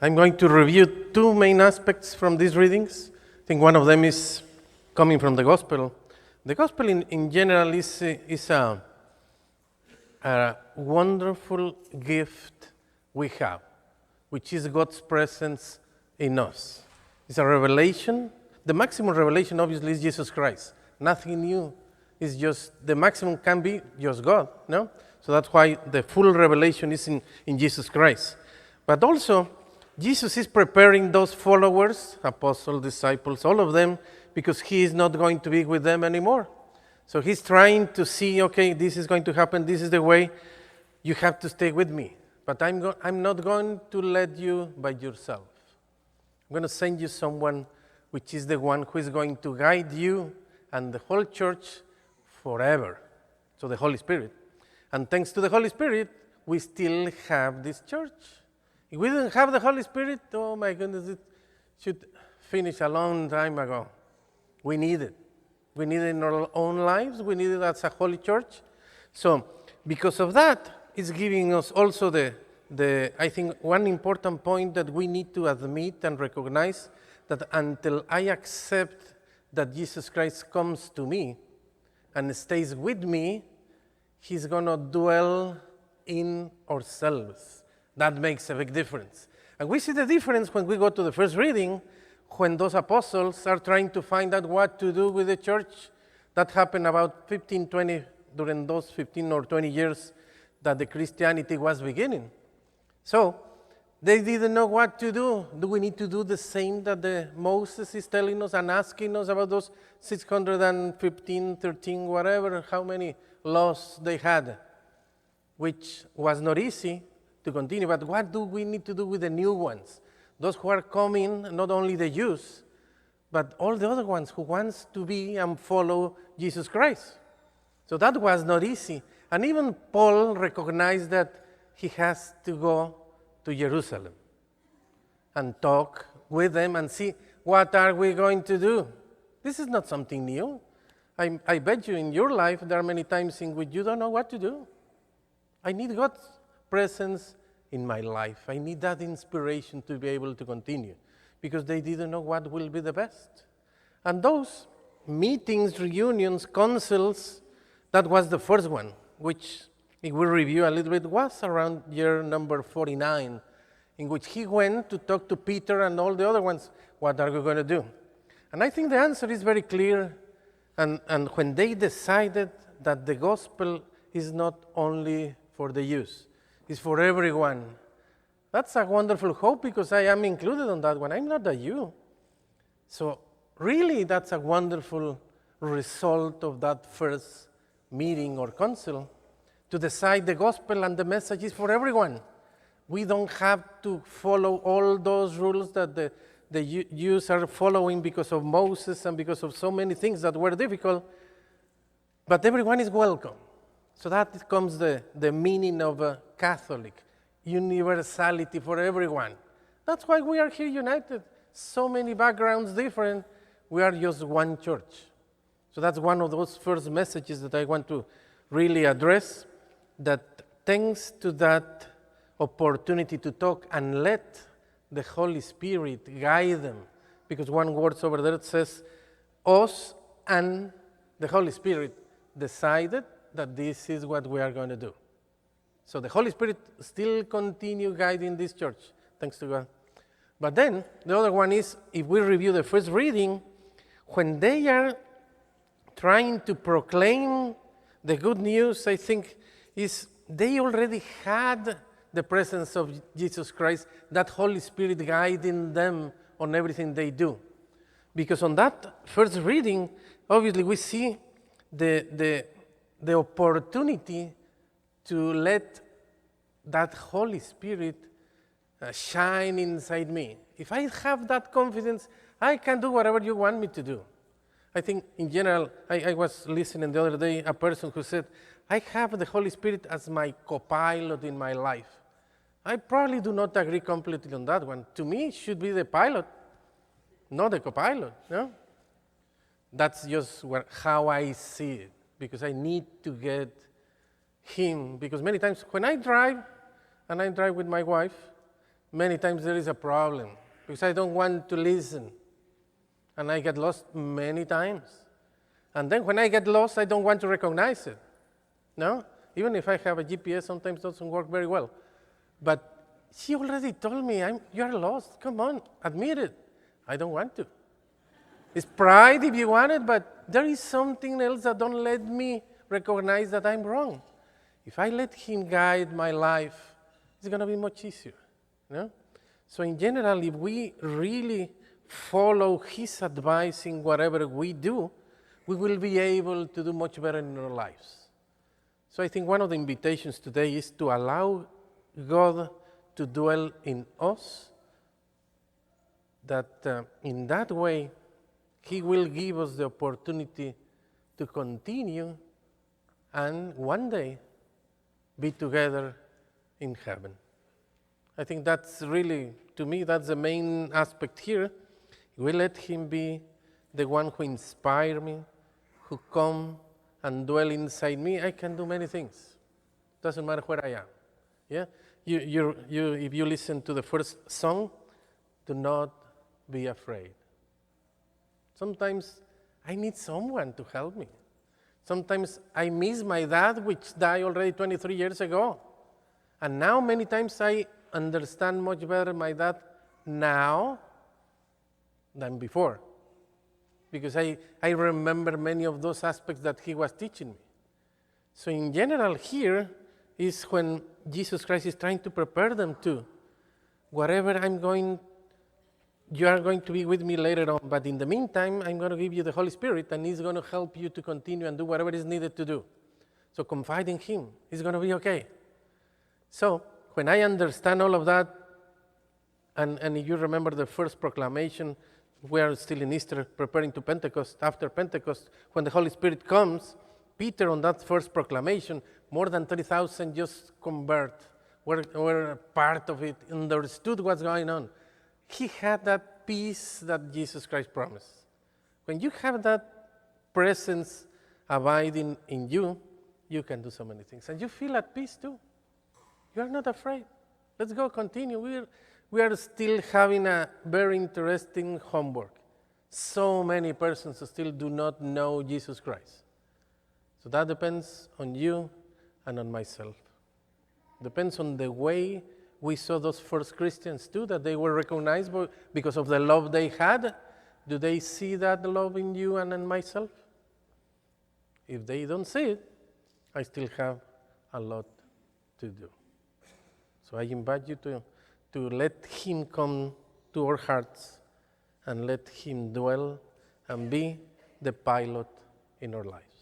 I'm going to review two main aspects from these readings. I think one of them is coming from the gospel. The gospel in general is a wonderful gift we have, which is God's presence in us. It's a revelation. The maximum revelation, obviously, is Jesus Christ. Nothing new. It's just, the maximum can be just God, no? So that's why the full revelation is in Jesus Christ. But also, Jesus is preparing those followers, apostles, disciples, all of them, because he is not going to be with them anymore. So he's trying to see, okay, this is going to happen, this is the way, you have to stay with me. But I'm not going to let you by yourself. I'm going to send you someone which is the one who is going to guide you and the whole church forever. So the Holy Spirit. And thanks to the Holy Spirit, we still have this church. If we didn't have the Holy Spirit, oh my goodness, it should finish a long time ago. We need it. We need it in our own lives. We need it as a holy church. So because of that, it's giving us also I think one important point that we need to admit and recognize, that until I accept that Jesus Christ comes to me and stays with me, he's going to dwell in ourselves. That makes a big difference. And we see the difference when we go to the first reading, when those apostles are trying to find out what to do with the church. That happened about 20, during those 15 or 20 years that the Christianity was beginning. So they didn't know what to do. Do we need to do the same that Moses is telling us and asking us about those 615, 13, whatever, how many laws they had, which was not easy to continue. But what do we need to do with the new ones? Those who are coming, not only the Jews, but all the other ones who wants to be and follow Jesus Christ. So that was not easy. And even Paul recognized that he has to go to Jerusalem and talk with them and see, what are we going to do? This is not something new. I bet you in your life there are many times in which you don't know what to do. I need God's presence in my life. I need that inspiration to be able to continue, because they didn't know what will be the best. And those meetings, reunions, councils, that was the first one, which, if we review a little bit, was around year number 49, in which he went to talk to Peter and all the other ones, what are we going to do? And I think the answer is very clear. And when they decided that the gospel is not only for the Jews, it's for everyone, that's a wonderful hope, because I am included on that one. I'm not a Jew. So really, that's a wonderful result of that first meeting or council, to decide the gospel and the message is for everyone. We don't have to follow all those rules that the Jews are following because of Moses and because of so many things that were difficult, but everyone is welcome. So that comes the meaning of a Catholic, universality for everyone. That's why we are here united. So many backgrounds different, we are just one church. So that's one of those first messages that I want to really address, that thanks to that opportunity to talk and let the Holy Spirit guide them, because one word over there says, us and the Holy Spirit decided that this is what we are going to do. So the Holy Spirit still continue guiding this church, thanks to God. But then, the other one is, if we review the first reading, when they are trying to proclaim the good news, I think, is they already had the presence of Jesus Christ, that Holy Spirit guiding them on everything they do. Because on that first reading, obviously we see the opportunity to let that Holy Spirit shine inside me. If I have that confidence, I can do whatever you want me to do. I think in general, I was listening the other day, a person who said, I have the Holy Spirit as my co-pilot in my life. I probably do not agree completely on that one. To me, it should be the pilot, not the co-pilot. No? That's just how I see it, because I need to get him. Because many times when I drive, and I drive with my wife, many times there is a problem because I don't want to listen. And I get lost many times. And then when I get lost, I don't want to recognize it. No? Even if I have a GPS, sometimes it doesn't work very well. But she already told me, you're lost. Come on, admit it. I don't want to. It's pride if you want it, but there is something else that don't let me recognize that I'm wrong. If I let him guide my life, it's going to be much easier. No? So in general, if we really follow his advice in whatever we do, we will be able to do much better in our lives. So I think one of the invitations today is to allow God to dwell in us, that in that way, he will give us the opportunity to continue and one day be together in heaven. I think that's really, to me, that's the main aspect here. We let him be the one who inspires me, who come and dwell inside me. I can do many things. Doesn't matter where I am. Yeah? If you listen to the first song, do not be afraid. Sometimes I need someone to help me. Sometimes I miss my dad, which died already 23 years ago. And now many times I understand much better my dad now than before. Because I remember many of those aspects that he was teaching me. So in general here is when Jesus Christ is trying to prepare them to whatever you are going to be with me later on, but in the meantime, I'm going to give you the Holy Spirit, and he's going to help you to continue and do whatever is needed to do. So confide in him. It's going to be okay. So when I understand all of that, and if you remember the first proclamation, we are still in Easter, preparing to Pentecost. After Pentecost, when the Holy Spirit comes, Peter, on that first proclamation, more than 3,000 just convert, were part of it, understood what's going on. He had that peace that Jesus Christ promised. When you have that presence abiding in you, you can do so many things. And you feel at peace too. You are not afraid. Let's go continue. We are still having a very interesting homework. So many persons still do not know Jesus Christ. So that depends on you and on myself. Depends on the way we saw those first Christians too, that they were recognized because of the love they had. Do they see that love in you and in myself? If they don't see it, I still have a lot to do. So I invite you to let him come to our hearts and let him dwell and be the pilot in our lives.